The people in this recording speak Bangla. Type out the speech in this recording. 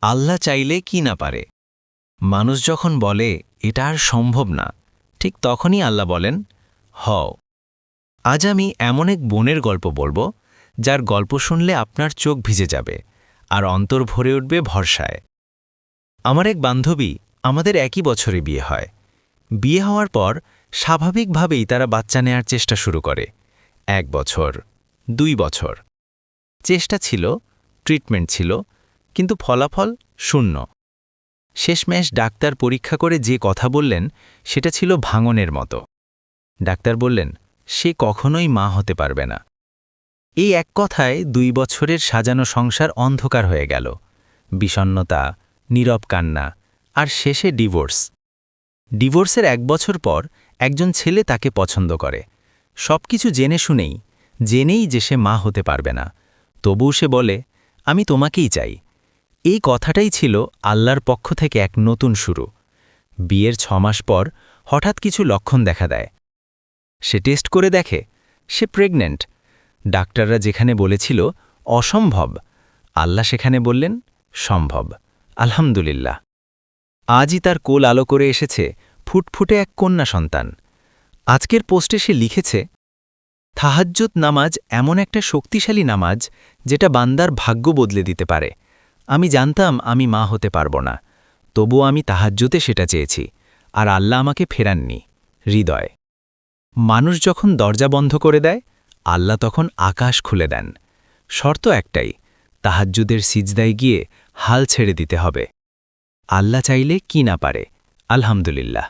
আল্লাহ চাইলে কি না পারে। মানুষ যখন বলে এটা আর সম্ভব না, ঠিক তখনই আল্লাহ বলেন, হও। আজ আমি এমন এক বোনের গল্প বলবো, যার গল্প শুনলে আপনার চোখ ভিজে যাবে আর অন্তর ভরে উঠবে ভরসায়। আমার এক বান্ধবী, আমাদের একই বছরে বিয়ে হয়। বিয়ে হওয়ার পর স্বাভাবিকভাবেই তারা বাচ্চা নেয়ার চেষ্টা শুরু করে। 1 বছর, 2 বছর চেষ্টা ছিল, ট্রিটমেন্ট ছিল, কিন্তু ফলাফল শূন্য। শেষমেশ ডাক্তার পরীক্ষা করে যে কথা বললেন সেটা ছিল ভাঙনের মতো। ডাক্তার বললেন সে কখনোই মা হতে পারবে না। এই এক কথায় 2 বছরের সাজানো সংসার অন্ধকার হয়ে গেল। বিষণ্ণতা, নীরব কান্না, আর শেষে ডিভোর্স। ডিভোর্সের 1 বছর পর একজন ছেলে তাকে পছন্দ করে। সবকিছু জেনেই যে সে মা হতে পারবে না, তবুও সে বলে, আমি তোমাকেই চাই। এই কথাটাই ছিল আল্লাহর পক্ষ থেকে এক নতুন শুরু। বিয়ের 6 মাস পর হঠাৎ কিছু লক্ষণ দেখা দেয়। সে টেস্ট করে দেখে সে প্রেগন্যান্ট। ডাক্তাররা যেখানে বলেছিল অসম্ভব, আল্লাহ সেখানে বললেন সম্ভব। আলহামদুলিল্লাহ। আজই তার কোল আলো করে এসেছে ফুটফুটে এক কন্যা সন্তান। আজকের পোস্টে সে লিখেছে, তাহাজ্জুদ নামাজ এমন একটা শক্তিশালী নামাজ যেটা বান্দার ভাগ্য বদলে দিতে পারে। আমি জানতাম আমি মা হতে পারব না, তবুও আমি তাহাজ্জুদে সেটা চেয়েছি, আর আল্লাহ আমাকে ফেরাননি। হৃদয়। মানুষ যখন দরজা বন্ধ করে দেয়, আল্লাহ তখন আকাশ খুলে দেন। শর্ত একটাই, তাহাজ্জুদের সিজদায় গিয়ে হাল ছেড়ে দিতে হবে। আল্লাহ চাইলে কি না পারে। আলহামদুলিল্লাহ।